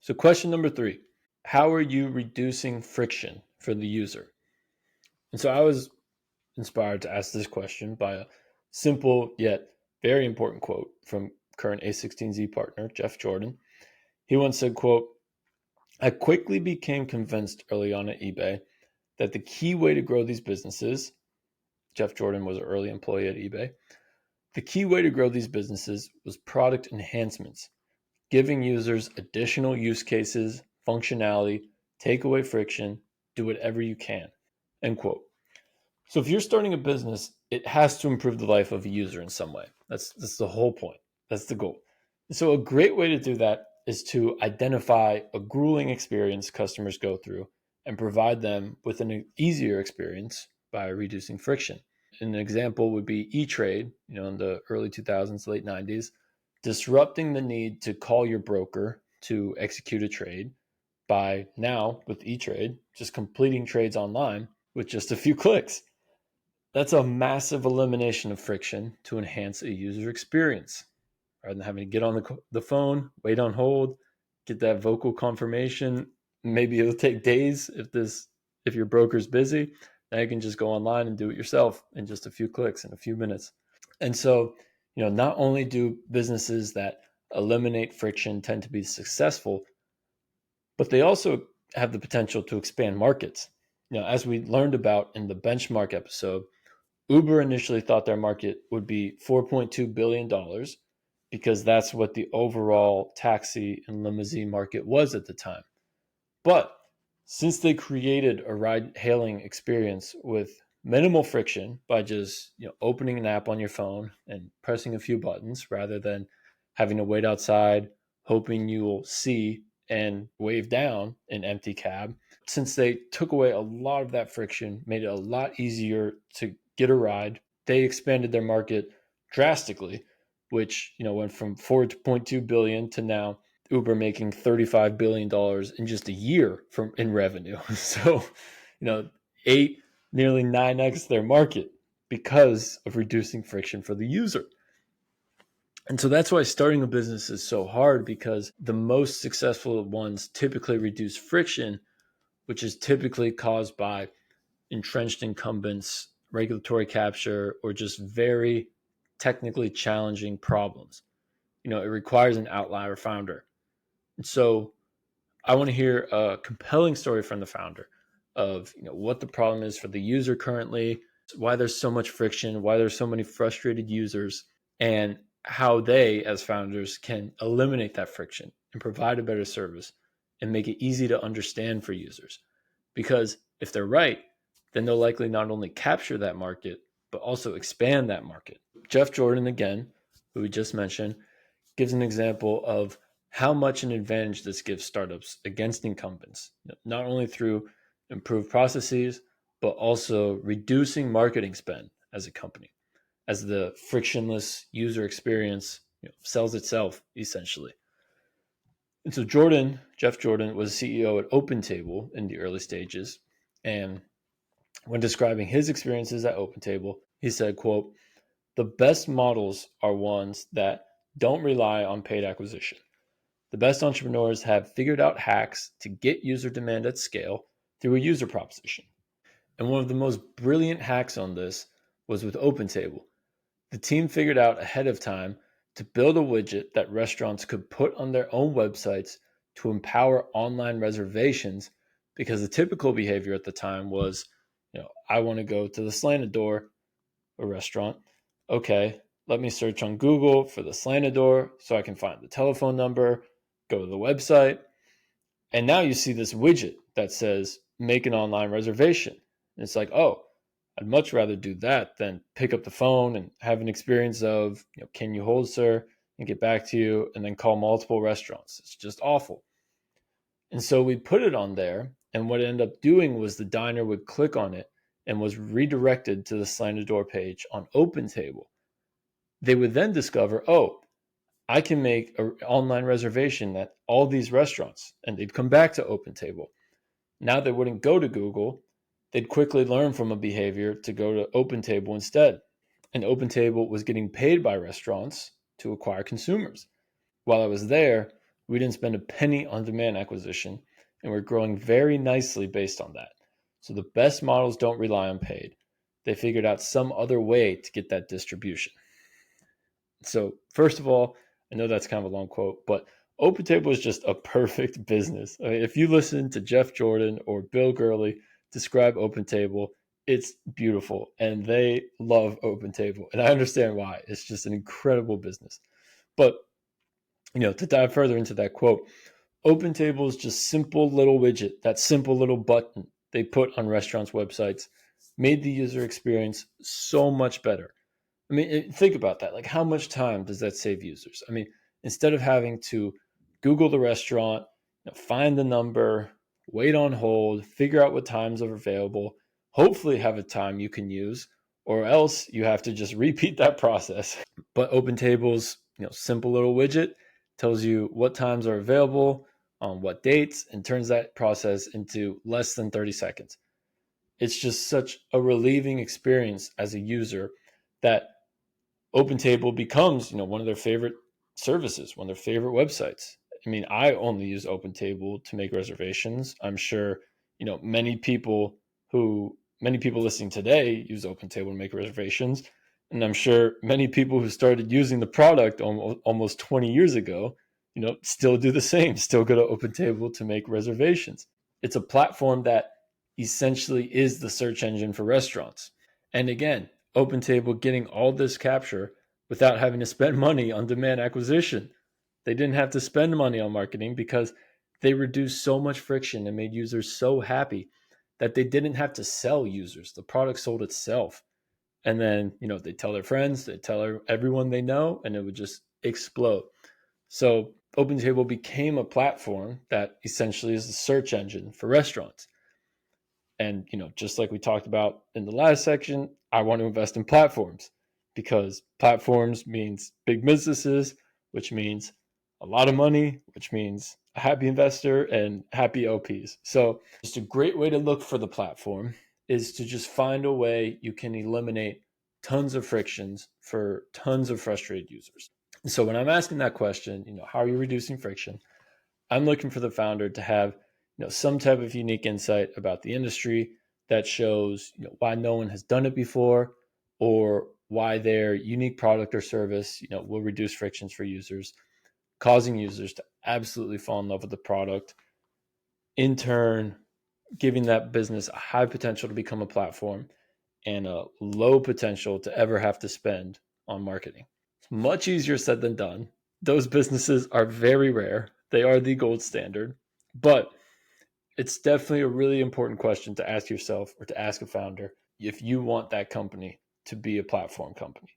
So question number 3, how are you reducing friction for the user? And so I was inspired to ask this question by a simple yet very important quote from current a16z partner, Jeff Jordan. He once said, quote, "I quickly became convinced early on at eBay that the key way to grow these businesses," Jeff Jordan was an early employee at eBay, "the key way to grow these businesses was product enhancements, giving users additional use cases, functionality, take away friction, do whatever you can," end quote. So if you're starting a business, it has to improve the life of a user in some way. That's the whole point. That's the goal. So a great way to do that is to identify a grueling experience customers go through and provide them with an easier experience by reducing friction. An example would be E-Trade, in the early 2000s, late 90s, disrupting the need to call your broker to execute a trade by now with E-Trade just completing trades online with just a few clicks. That's a massive elimination of friction to enhance a user experience. Rather than having to get on the phone, wait on hold, get that vocal confirmation. Maybe it'll take days if your broker's busy. Now you can just go online and do it yourself in just a few clicks in a few minutes. And so, not only do businesses that eliminate friction tend to be successful, but they also have the potential to expand markets. As we learned about in the benchmark episode, Uber initially thought their market would be $4.2 billion because that's what the overall taxi and limousine market was at the time. But since they created a ride-hailing experience with minimal friction by just opening an app on your phone and pressing a few buttons rather than having to wait outside, hoping you will see and wave down an empty cab, since they took away a lot of that friction, made it a lot easier to get a ride, they expanded their market drastically, which went from 4.2 billion to now Uber making $35 billion in just a year in revenue. So, eight, nearly 9x their market because of reducing friction for the user. And so that's why starting a business is so hard, because the most successful ones typically reduce friction, which is typically caused by entrenched incumbents, regulatory capture, or just very technically challenging problems. It requires an outlier founder. And so I want to hear a compelling story from the founder of what the problem is for the user currently, why there's so much friction, why there's so many frustrated users, and how they, as founders, can eliminate that friction and provide a better service and make it easy to understand for users. Because if they're right, then they'll likely not only capture that market, but also expand that market. Jeff Jordan, again, who we just mentioned, gives an example of how much an advantage this gives startups against incumbents, not only through improved processes, but also reducing marketing spend as a company, as the frictionless user experience sells itself, essentially. And so Jeff Jordan, was CEO at OpenTable in the early stages. And when describing his experiences at OpenTable, he said, quote, "The best models are ones that don't rely on paid acquisition. The best entrepreneurs have figured out hacks to get user demand at scale through a user proposition." And one of the most brilliant hacks on this was with OpenTable. The team figured out ahead of time to build a widget that restaurants could put on their own websites to empower online reservations, because the typical behavior at the time was, I want to go to the Slanted Door, a restaurant. Okay, let me search on Google for the Slanted Door so I can find the telephone number, go to the website. And now you see this widget that says, make an online reservation. And it's like, oh, I'd much rather do that than pick up the phone and have an experience of, can you hold, sir, and get back to you, and then call multiple restaurants. It's just awful. And so we put it on there, and what it ended up doing was the diner would click on it and was redirected to the Slanted Door page on OpenTable. They would then discover, oh, I can make an online reservation at all these restaurants, and they'd come back to OpenTable. Now they wouldn't go to Google. They'd quickly learn from a behavior to go to OpenTable instead. And OpenTable was getting paid by restaurants to acquire consumers. While I was there, We didn't spend a penny on demand acquisition, and we're growing very nicely based on that. So the best models don't rely on paid. They figured out some other way to get that distribution. So, first of all, I know that's kind of a long quote, but OpenTable is just a perfect business. I mean, if you listen to Jeff Jordan or Bill Gurley describe OpenTable, it's beautiful, and they love OpenTable, and I understand why. It's just an incredible business. But to dive further into that quote, OpenTable is just simple little widget, that simple little button they put on restaurants' websites, made the user experience so much better. I mean, think about that. Like, how much time does that save users? I mean, instead of having to Google the restaurant, find the number, wait on hold, figure out what times are available, hopefully have a time you can use, or else you have to just repeat that process. But OpenTable's simple little widget tells you what times are available on what dates and turns that process into less than 30 seconds. It's just such a relieving experience as a user that OpenTable becomes, one of their favorite services, one of their favorite websites. I mean, I only use OpenTable to make reservations. I'm sure, many people listening today use OpenTable to make reservations, and I'm sure many people who started using the product almost 20 years ago, still do the same. Still go to OpenTable to make reservations. It's a platform that essentially is the search engine for restaurants. And again, OpenTable getting all this capture without having to spend money on demand acquisition. They didn't have to spend money on marketing because they reduced so much friction and made users so happy that they didn't have to sell users. The product sold itself. And then, they tell their friends, they tell everyone they know, and it would just explode. So OpenTable became a platform that essentially is the search engine for restaurants. And, just like we talked about in the last section, I want to invest in platforms because platforms means big businesses, which means a lot of money, which means a happy investor and happy OPs. So just a great way to look for the platform is to just find a way you can eliminate tons of frictions for tons of frustrated users. So when I'm asking that question, how are you reducing friction? I'm looking for the founder to have some type of unique insight about the industry that shows why no one has done it before, or why their unique product or service will reduce frictions for users, causing users to absolutely fall in love with the product, in turn giving that business a high potential to become a platform and a low potential to ever have to spend on marketing. It's much easier said than done. Those businesses are very rare. They are the gold standard, but it's definitely a really important question to ask yourself or to ask a founder if you want that company to be a platform company.